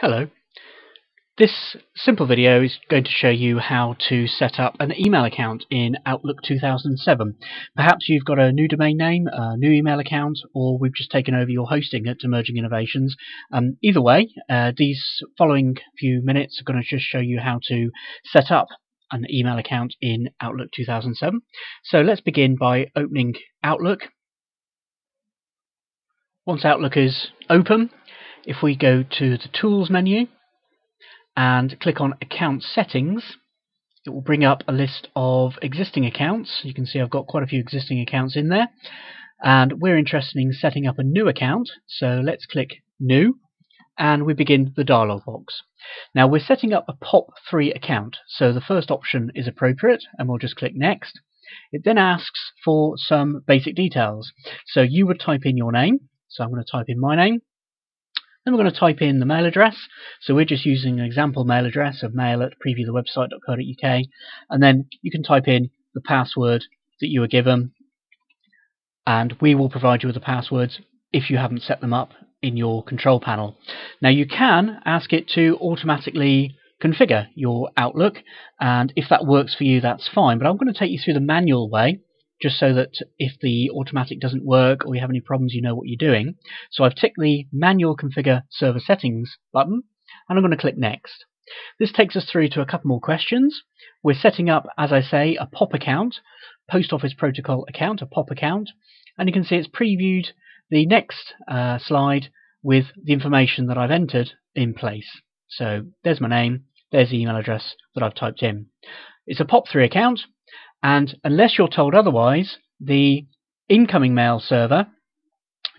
Hello. This simple video is going to show you how to set up an email account in Outlook 2007. Perhaps you've got a new domain name, a new email account, or we've just taken over your hosting at Emerging Innovations. Either way, these following few minutes are going to just show you how to set up an email account in Outlook 2007. So let's begin by opening Outlook. Once Outlook is open, if we go to the Tools menu and click on Account Settings, it will bring up a list of existing accounts. You can see I've got quite a few existing accounts in there, and we're interested in setting up a new account, so let's click New, and we begin the dialog box. Now we're setting up a POP3 account, so the first option is appropriate, and we'll just click Next. It then asks for some basic details, so you would type in your name, so I'm going to type in my name. Then we're going to type in the mail address, so we're just using an example mail address of mail@previewthewebsite.co.uk, and then you can type in the password that you were given, and we will provide you with the passwords if you haven't set them up in your control panel. Now you can ask it to automatically configure your Outlook, and if that works for you, that's fine, but I'm going to take you through the manual way, just so that if the automatic doesn't work or you have any problems, you know what you're doing. So I've ticked the Manual Configure Server Settings button, and I'm going to click Next. This takes us through to a couple more questions. We're setting up, as I say, a POP account, Post Office Protocol account, a POP account, and you can see it's previewed the next slide with the information that I've entered in place. So there's my name, there's the email address that I've typed in. It's a POP3 account, and unless you're told otherwise, the incoming mail server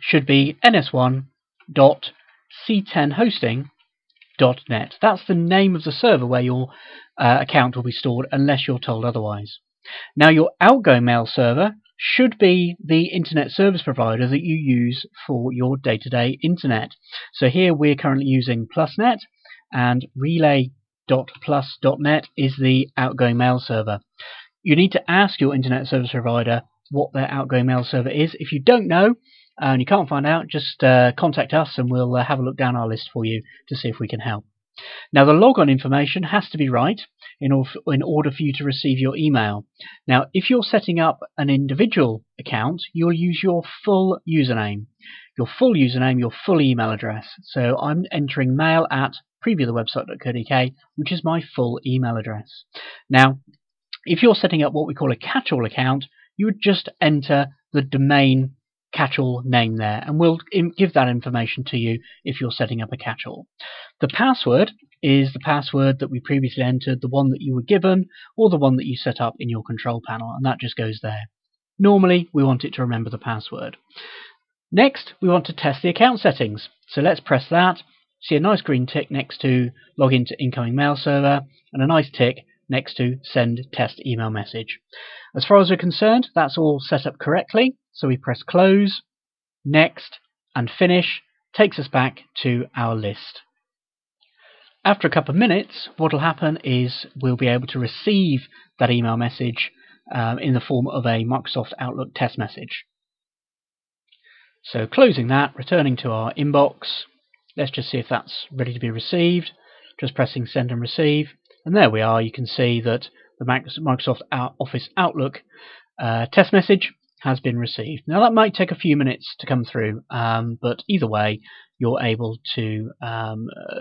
should be ns1.c10hosting.net. That's the name of the server where your account will be stored, unless you're told otherwise. Now your outgoing mail server should be the internet service provider that you use for your day-to-day internet. So here we're currently using PlusNet, and relay.plus.net is the outgoing mail server. You need to ask your internet service provider what their outgoing mail server is. If you don't know and you can't find out, just contact us and we'll have a look down our list for you to see if we can help. Now the logon information has to be right in order for you to receive your email. Now if you're setting up an individual account, you'll use your full username, your full email address. So I'm entering mail@previewthewebsite.co.uk, which is my full email address. Now if you're setting up what we call a catch-all account, you would just enter the domain catch-all name there, and we'll give that information to you if you're setting up a catch-all. The password is the password that we previously entered, the one that you were given, or the one that you set up in your control panel, and that just goes there. Normally, we want it to remember the password. Next, we want to test the account settings. So let's press that. See a nice green tick next to login to incoming mail server, and a nice tick next to send test email message. As far as we're concerned, that's all set up correctly, so we press close, next, and finish. Takes us back to our list. After a couple of minutes, what will happen is we'll be able to receive that email message in the form of a Microsoft Outlook test message. So closing that, returning to our inbox, let's just see if that's ready to be received. Just pressing send and receive. And there we are. You can see that the Microsoft Office Outlook test message has been received. Now that might take a few minutes to come through, but either way, you're able to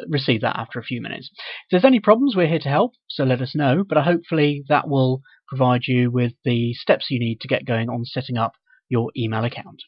receive that after a few minutes. If there's any problems, we're here to help, so let us know. But hopefully that will provide you with the steps you need to get going on setting up your email account.